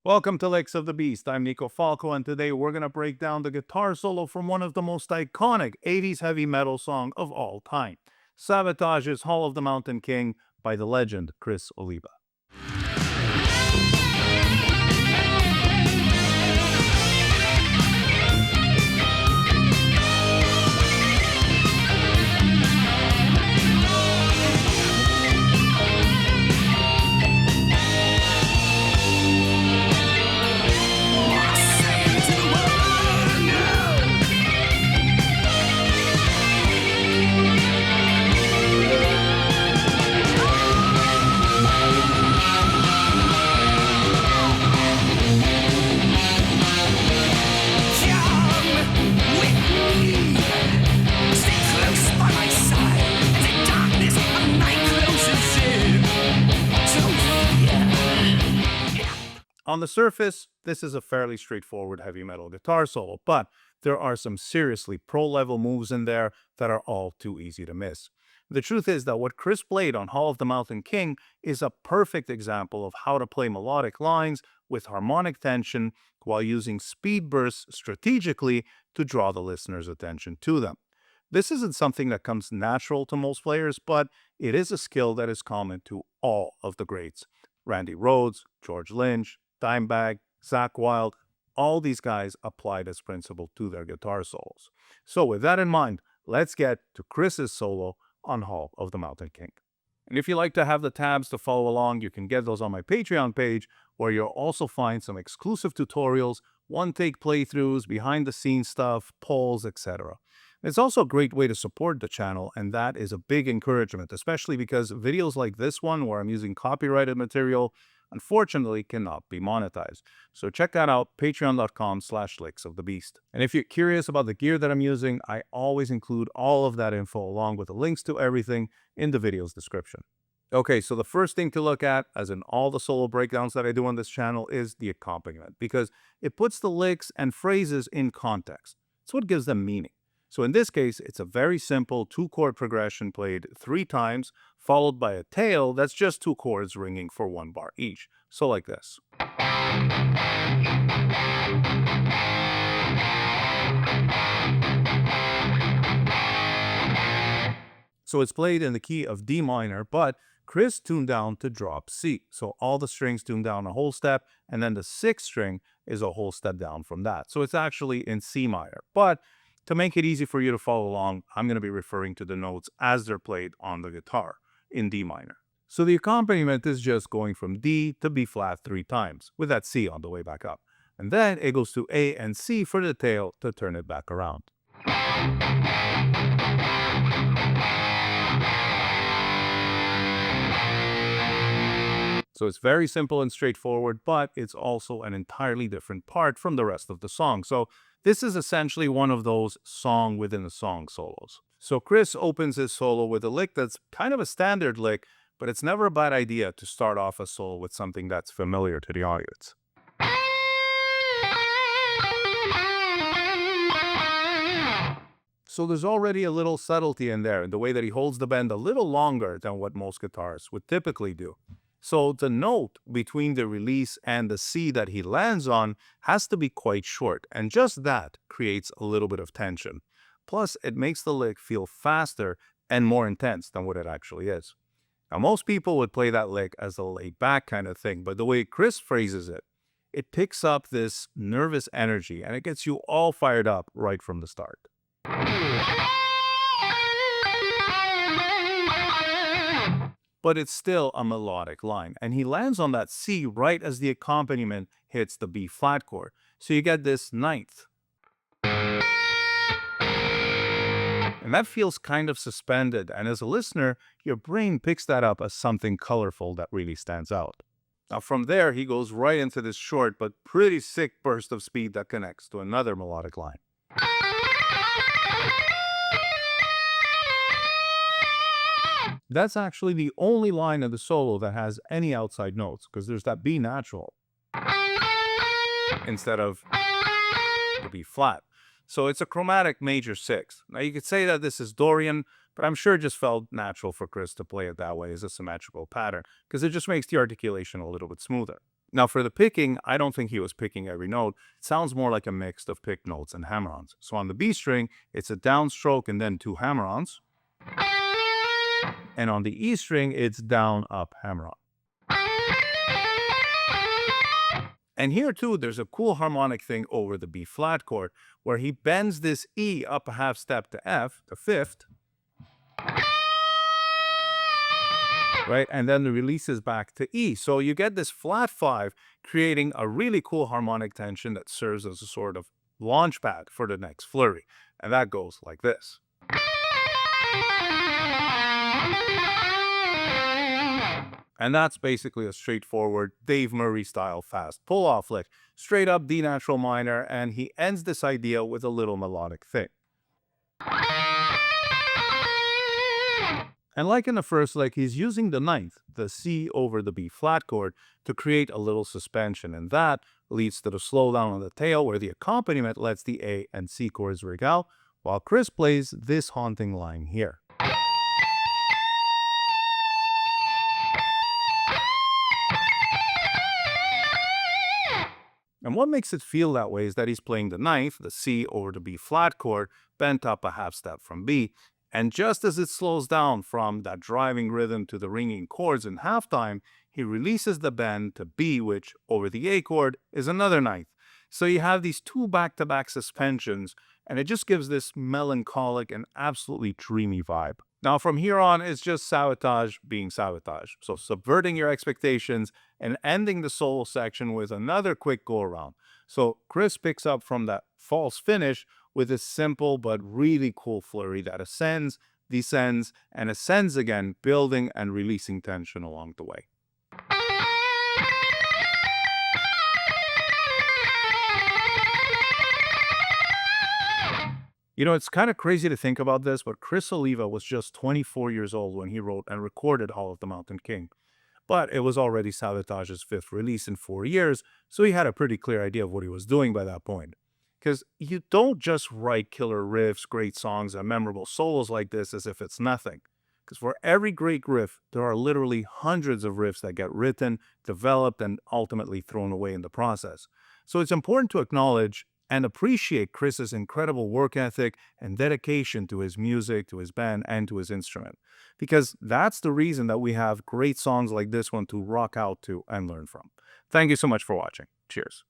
Welcome to Licks of the Beast. I'm Nico Falco, and today we're going to break down the guitar solo from one of the most iconic 80s heavy metal song of all time, Savatage's Hall of the Mountain King by the legend Criss Oliva. On the surface, this is a fairly straightforward heavy metal guitar solo, but there are some seriously pro-level moves in there that are all too easy to miss. The truth is that what Criss played on Hall of the Mountain King is a perfect example of how to play melodic lines with harmonic tension while using speed bursts strategically to draw the listener's attention to them. This isn't something that comes natural to most players, but it is a skill that is common to all of the greats. Randy Rhoads, George Lynch, Dimebag, Zakk Wylde, all these guys applied this principle to their guitar solos. So with that in mind, let's get to Criss's solo on Hall of the Mountain King. And if you like to have the tabs to follow along, you can get those on my Patreon page, where you'll also find some exclusive tutorials, one-take playthroughs, behind-the-scenes stuff, polls, etc. It's also a great way to support the channel, and that is a big encouragement, especially because videos like this one, where I'm using copyrighted material, unfortunately cannot be monetized. So check that out, patreon.com/licksofthebeast. And if you're curious about the gear that I'm using, I always include all of that info along with the links to everything in the video's description. Okay, so the first thing to look at, as in all the solo breakdowns that I do on this channel, is the accompaniment, because it puts the licks and phrases in context. It's what gives them meaning. So in this case, it's a very simple 2-chord progression played 3 times, followed by a tail that's just 2 chords ringing for 1 bar each. So like this. So it's played in the key of D minor, but Criss tuned down to drop C. So all the strings tuned down a whole step, and then the 6th string is a whole step down from that. So it's actually in C minor. But to make it easy for you to follow along, I'm going to be referring to the notes as they're played on the guitar in D minor. So the accompaniment is just going from D to B flat 3 times, with that C on the way back up. And then it goes to A and C for the tail to turn it back around. So it's very simple and straightforward, but it's also an entirely different part from the rest of the song. So this is essentially one of those song within a song solos. So Criss opens his solo with a lick that's kind of a standard lick, but it's never a bad idea to start off a solo with something that's familiar to the audience. So there's already a little subtlety in there in the way that he holds the bend a little longer than what most guitarists would typically do. So the note between the release and the C that he lands on has to be quite short, and just that creates a little bit of tension. Plus, it makes the lick feel faster and more intense than what it actually is. Now, most people would play that lick as a laid-back kind of thing, but the way Criss phrases it, it picks up this nervous energy, and it gets you all fired up right from the start. But it's still a melodic line, and he lands on that C right as the accompaniment hits the B flat chord. So you get this 9th. And that feels kind of suspended, and as a listener, your brain picks that up as something colorful that really stands out. Now from there, he goes right into this short but pretty sick burst of speed that connects to another melodic line. That's actually the only line of the solo that has any outside notes, because there's that B natural instead of the B flat. So it's a chromatic major 6. Now you could say that this is Dorian, but I'm sure it just felt natural for Criss to play it that way as a symmetrical pattern, because it just makes the articulation a little bit smoother. Now, for the picking, I don't think he was picking every note. It sounds more like a mix of picked notes and hammer-ons. So on the B string, it's a downstroke and then two hammer-ons. And on the E string, it's down, up, hammer-on. And here too, there's a cool harmonic thing over the B flat chord, where he bends this E up a half step to F, the fifth, right? And then releases back to E. So you get this flat five, creating a really cool harmonic tension that serves as a sort of launch pad for the next flurry. And that goes like this. And that's basically a straightforward Dave Murray style fast pull-off lick, straight up D natural minor, and he ends this idea with a little melodic thing. And like in the first lick, he's using the ninth, the C over the B flat chord, to create a little suspension, and that leads to the slowdown on the tail where the accompaniment lets the A and C chords rig out, while Criss plays this haunting line here. And what makes it feel that way is that he's playing the ninth, the C over the B flat chord, bent up a half step from B, and just as it slows down from that driving rhythm to the ringing chords in halftime, he releases the bend to B, which over the A chord is another ninth. So you have these two back-to-back suspensions, and it just gives this melancholic and absolutely dreamy vibe. Now from here on, it's just Savatage being Savatage. So subverting your expectations and ending the solo section with another quick go-around. So Criss picks up from that false finish with a simple but really cool flurry that ascends, descends, and ascends again, building and releasing tension along the way. You know, it's kind of crazy to think about this, but Criss Oliva was just 24 years old when he wrote and recorded Hall of the Mountain King. But it was already Savatage's fifth release in 4 years, so he had a pretty clear idea of what he was doing by that point. Because you don't just write killer riffs, great songs, and memorable solos like this as if it's nothing. Because for every great riff, there are literally hundreds of riffs that get written, developed, and ultimately thrown away in the process. So it's important to acknowledge and appreciate Criss's incredible work ethic and dedication to his music, to his band, and to his instrument. Because that's the reason that we have great songs like this one to rock out to and learn from. Thank you so much for watching. Cheers.